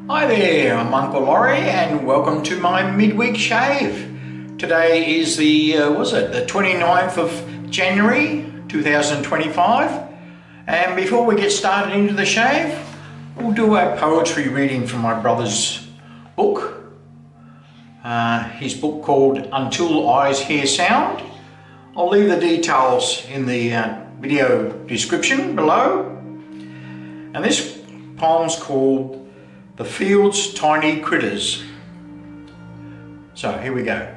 Hi there, I'm Uncle Laurie and welcome to my midweek shave. Today is the 29th of January 2025, and before we get started into the shave, we'll do a poetry reading from my brother's book. His book called Until Eyes Hear Sound. I'll leave the details in the video description below. And this poem's called The Field's Tiny Critters. So here we go.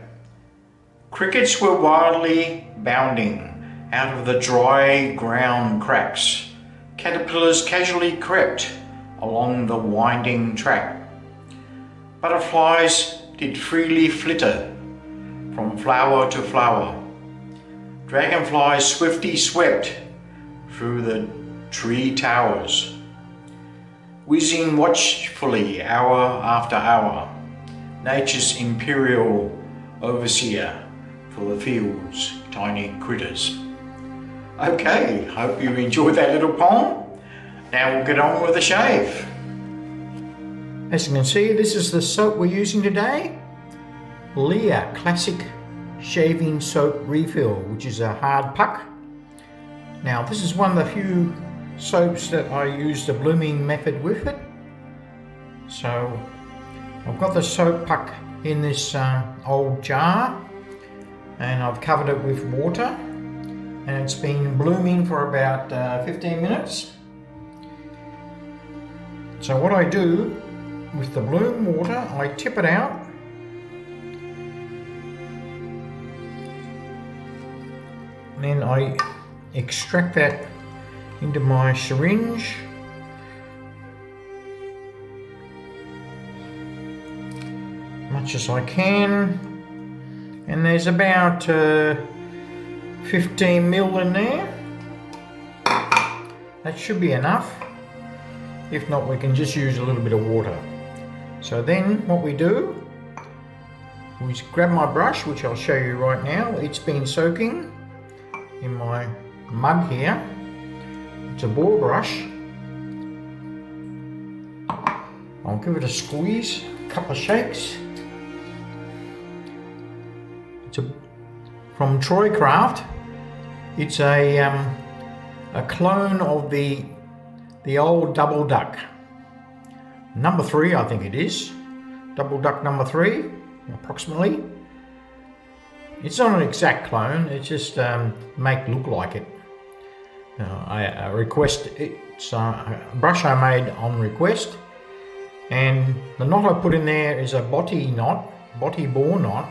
Crickets were wildly bounding out of the dry ground cracks. Caterpillars casually crept along the winding track. Butterflies did freely flitter from flower to flower. Dragonflies swiftly swept through the tree towers, whizzing watchfully hour after hour, nature's imperial overseer for the field's tiny critters. Okay, hope you enjoyed that little poem. Now we'll get on with the shave. As you can see, this is the soap we're using today. LEA Classic Shaving Soap Refill, which is a hard puck. Now this is one of the few soaps that I use the blooming method with it. So I've got the soap puck in this old jar and I've covered it with water, and it's been blooming for about 15 minutes. So what I do with the bloom water, I tip it out and then I extract that into my syringe. Much as I can, and there's about 15 mil in there. That should be enough. If not, we can just use a little bit of water. So then what we do, we grab my brush, which I'll show you right now. It's been soaking in my mug here. It's a Boar brush. I'll give it a squeeze, a couple of shakes. It's from TroyCraft. It's a clone of the old Double Duck. Number 3, I think it is. Double Duck number 3, approximately. It's not an exact clone, it's just make look like it. I request, it's a brush I made on request, and the knot I put in there is a Boti knot, Boti Boar knot,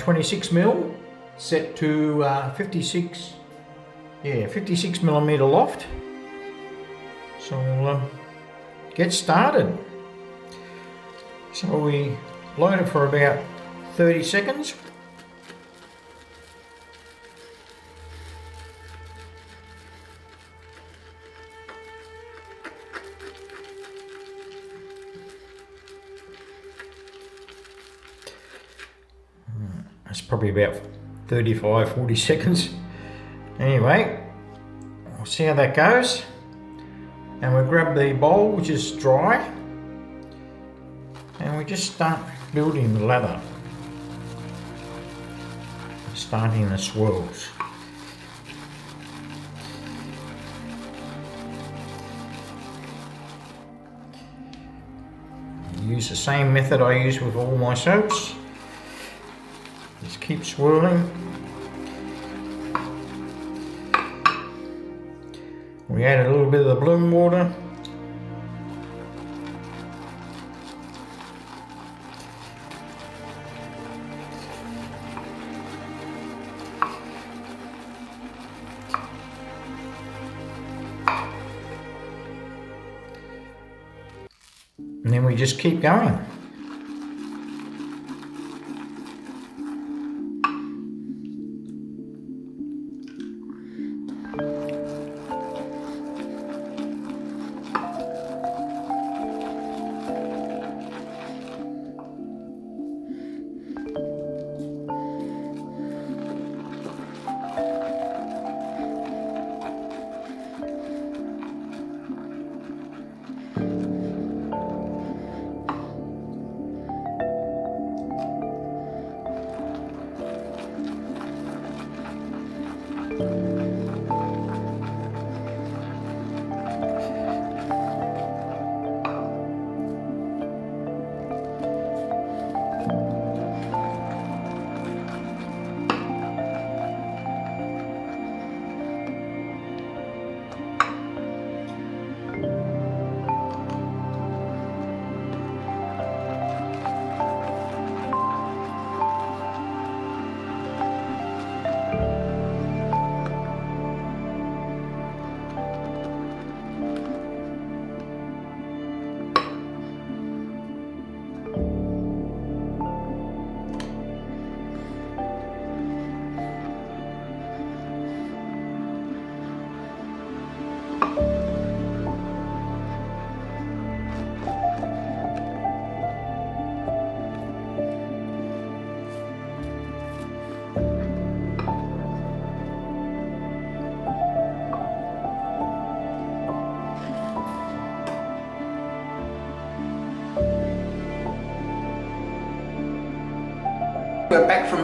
26 mil, set to 56 millimeter loft. So we'll get started. So we load it for about 30 seconds. That's probably about 35-40 seconds. Anyway, we'll see how that goes. And we'll grab the bowl, which is dry, and we just start building the lather, starting the swirls. Use the same method I use with all my soaps. Just keep swirling. We add a little bit of the bloom water. And then we just keep going.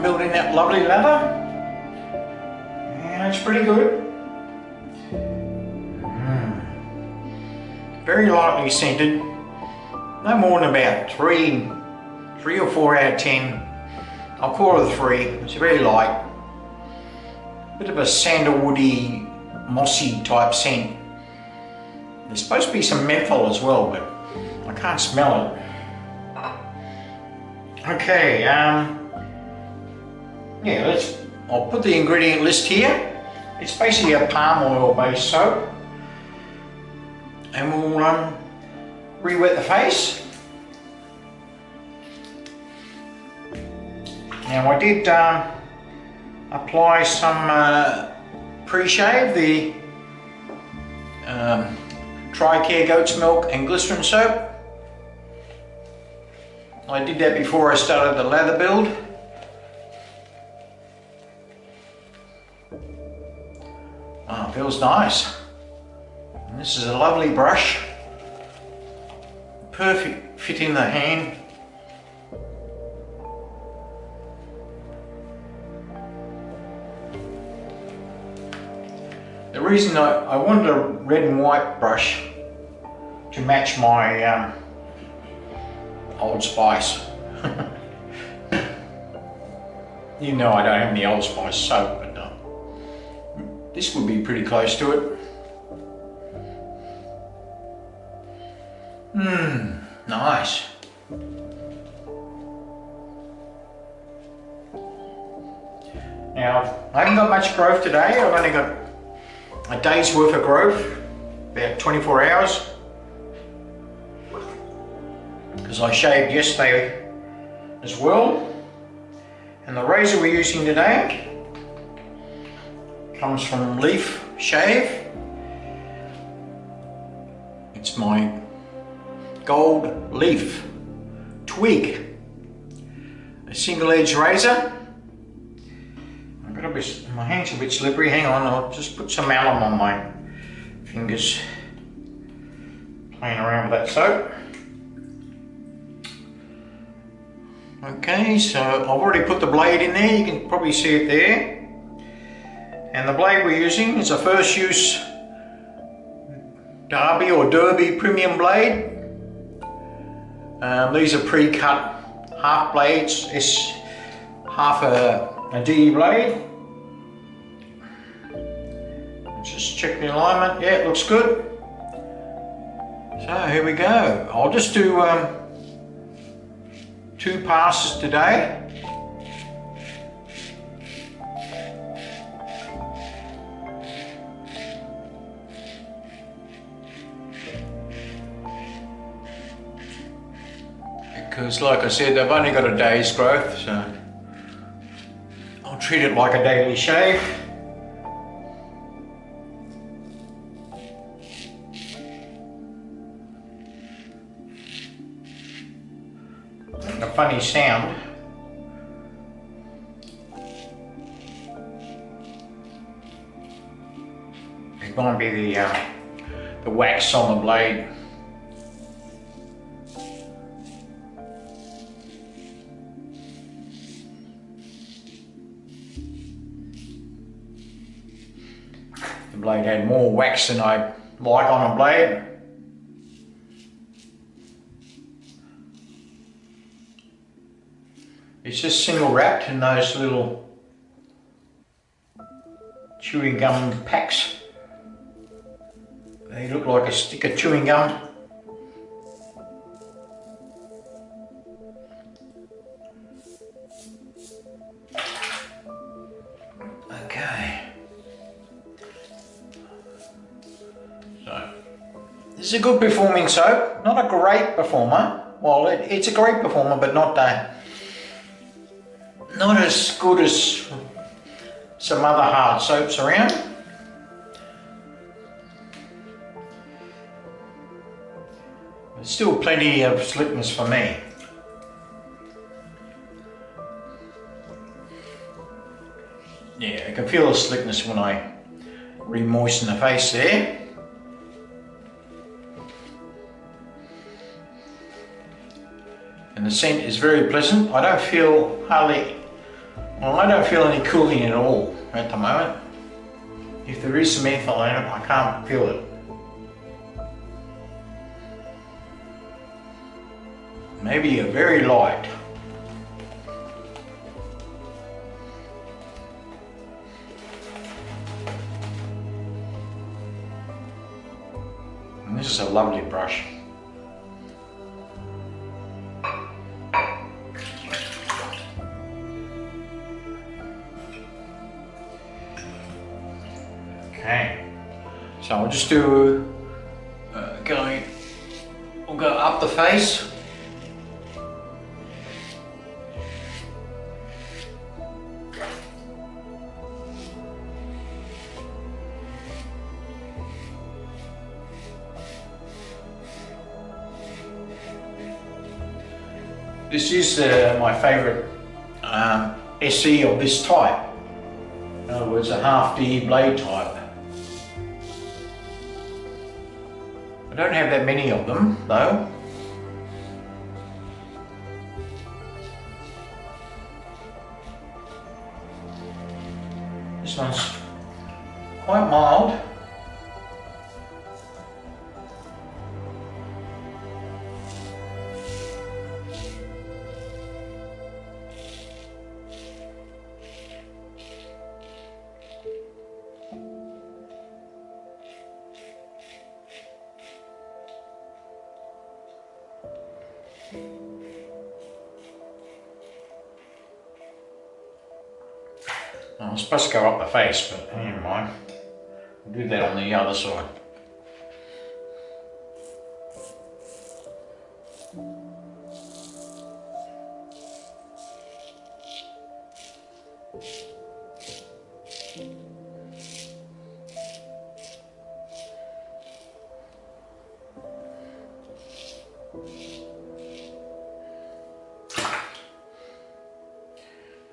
building that lovely lather. Yeah, it's pretty good. Very lightly scented. No more than about 3 or 4 out of 10. I'll call it a 3. It's very light. Bit of a sandalwoody, mossy type scent. There's supposed to be some menthol as well, but I can't smell it. Okay, yeah, I'll put the ingredient list here. It's basically a palm oil based soap. And we'll re-wet the face. Now I did apply some pre-shave, the TroyCraft goat's milk and glycerin soap. I did that before I started the lather build. Oh, it feels nice. And this is a lovely brush. Perfect fit in the hand. The reason I wanted a red and white brush to match my Old Spice. You know I don't have any Old Spice soap, but this would be pretty close to it. Nice. Now, I haven't got much growth today. I've only got a day's worth of growth, about 24 hours. Because I shaved yesterday as well. And the razor we're using today comes from Leaf Shave. It's my Gold Leaf Twig, a single edge razor. I've got a bit, my hands are a bit slippery. Hang on, I'll just put some alum on my fingers, playing around with that soap. Okay, so I've already put the blade in there, you can probably see it there. And the blade we're using is a first use Derby or Derby premium blade. These are pre-cut half blades, it's half a D blade. Just check the alignment, yeah, it looks good. So here we go. I'll just do 2 passes today. Because like I said, they've only got a day's growth, so I'll treat it like a daily shave. A funny sound. It might be the wax on the blade. The blade had more wax than I like on a blade. It's just single wrapped in those little chewing gum packs. They look like a stick of chewing gum. Okay. So, this is a good performing soap. Not a great performer. Well, it's a great performer, but not as good as some other hard soaps around. There's still plenty of slickness for me. Yeah, I can feel the slickness when I re-moisten the face there. And the scent is very pleasant. I don't feel hardly Well, I don't feel any cooling at all at the moment. If there is some menthol in it, I can't feel it. Maybe a very light. And this is a lovely brush. Okay, so I'll just do we'll go up the face. This is my favourite SE of this type. In other words, a half D blade type. I don't have that many of them though. This one's quite mild. I'm supposed to go up the face, but never mind. I'll do that on the other side.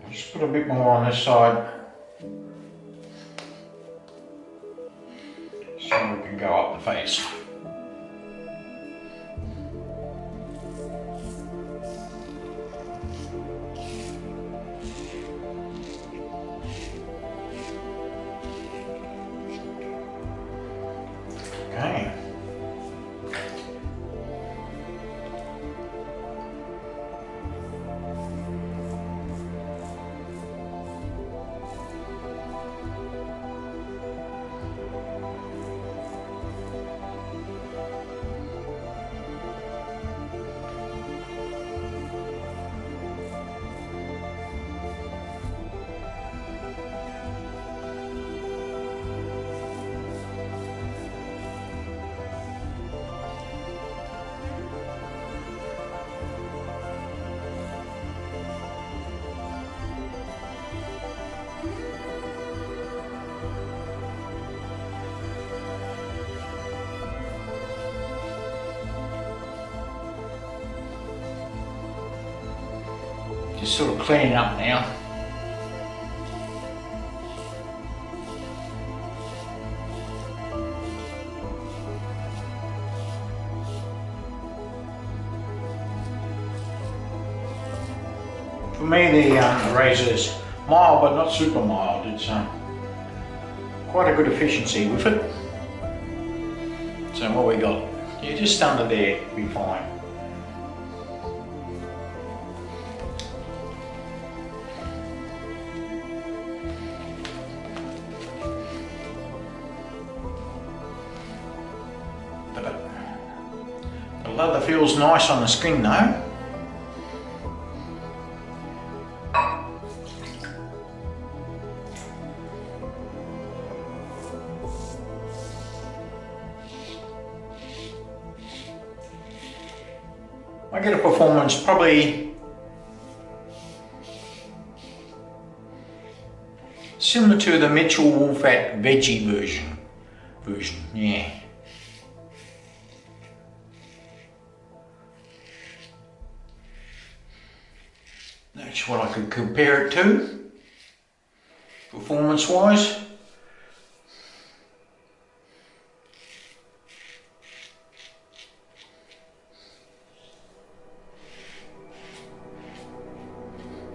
I'll just put a bit more on this side. So we can go up the face. Okay. Just sort of cleaning up now. For me, the razor is mild, but not super mild. It's quite a good efficiency with it. So what we got? Yeah, just under there, be fine. The leather feels nice on the skin though. I get a performance probably similar to the Mitchell Wolfat veggie version, yeah. That's what I could compare it to, performance-wise.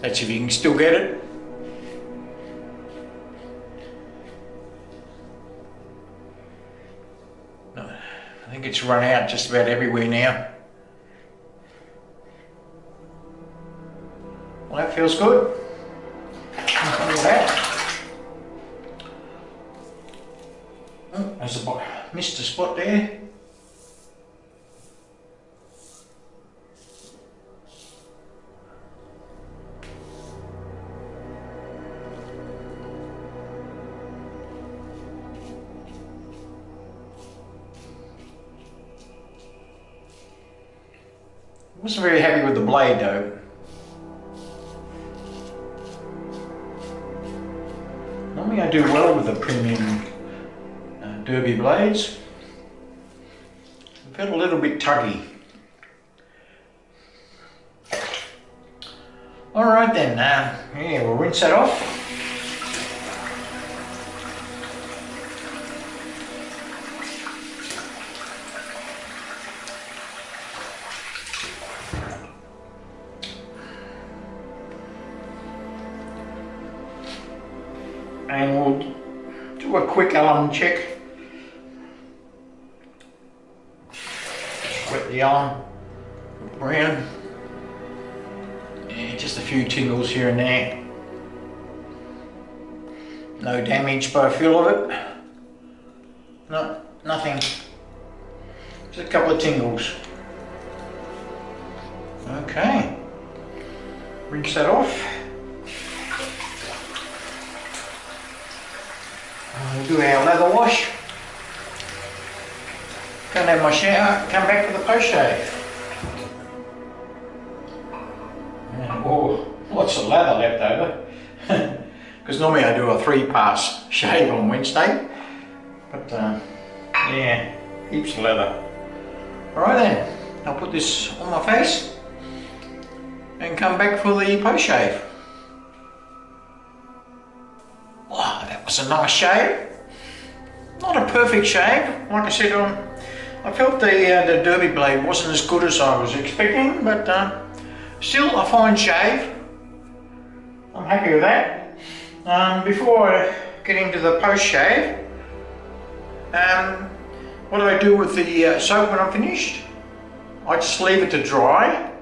That's if you can still get it. I think it's run out just about everywhere now. Well, that feels good. Look at that. Oh, there's a missed a spot there. Wasn't very happy with the blade though. Normally I do well with the premium derby blades. I felt a little bit tuggy. Alright then, yeah, we'll rinse that off. And we'll do a quick alum check. Wet the alum around. Yeah, just a few tingles here and there. No damage by the feel of it. No, nothing. Just a couple of tingles. Okay. Rinse that off. We'll do our lather wash. Go and have my shower, come back for the post shave. Oh, lots of lather left over. Because normally I do a 3-pass shave on Wednesday. But yeah, heaps of lather. Alright then, I'll put this on my face and come back for the post shave. Oh, that was a nice shave. Not a perfect shave. Like I said, I felt the derby blade wasn't as good as I was expecting, but still a fine shave. I'm happy with that. Before I get into the post shave, what do I do with the soap when I'm finished? I just leave it to dry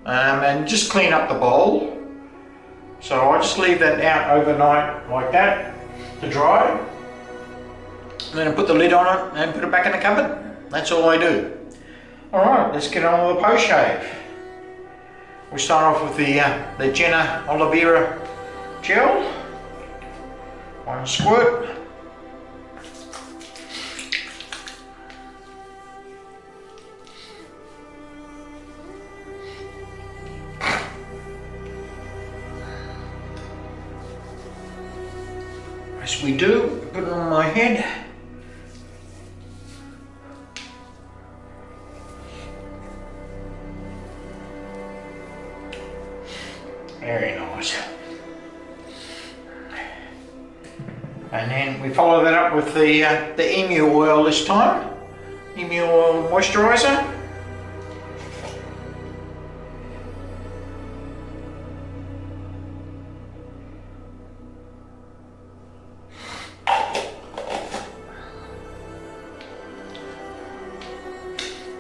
and just clean up the bowl. So I just leave that out overnight like that to dry. And then I put the lid on it and put it back in the cupboard. That's all I do. Alright, let's get on with the post shave. We'll start off with the Jenna Aloe Vera gel. 1 squirt. As we do, put it on my head. Very nice. And then we follow that up with the emu oil this time. Emu oil moisturiser.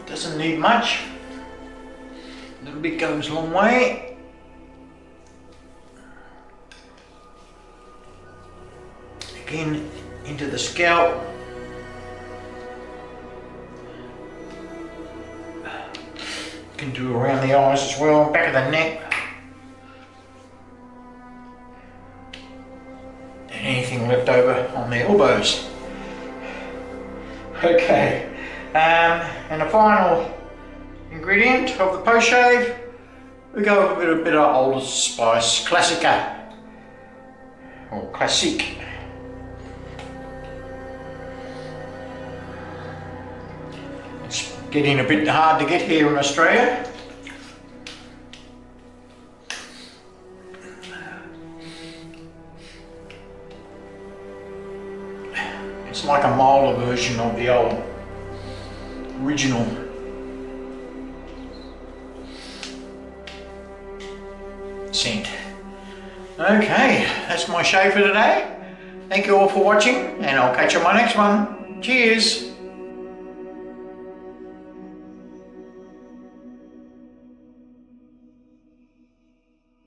Doesn't need much. A little bit goes a long way. Again, into the scalp. Can do around the eyes as well, back of the neck. And anything left over on the elbows. Okay, and the final ingredient of the post shave, we go with a bit of Old Spice Classica, or Classique. It's getting a bit hard to get here in Australia. It's like a milder version of the old original. Scent. Okay, that's my shave for today. Thank you all for watching, and I'll catch you on my next one. Cheers!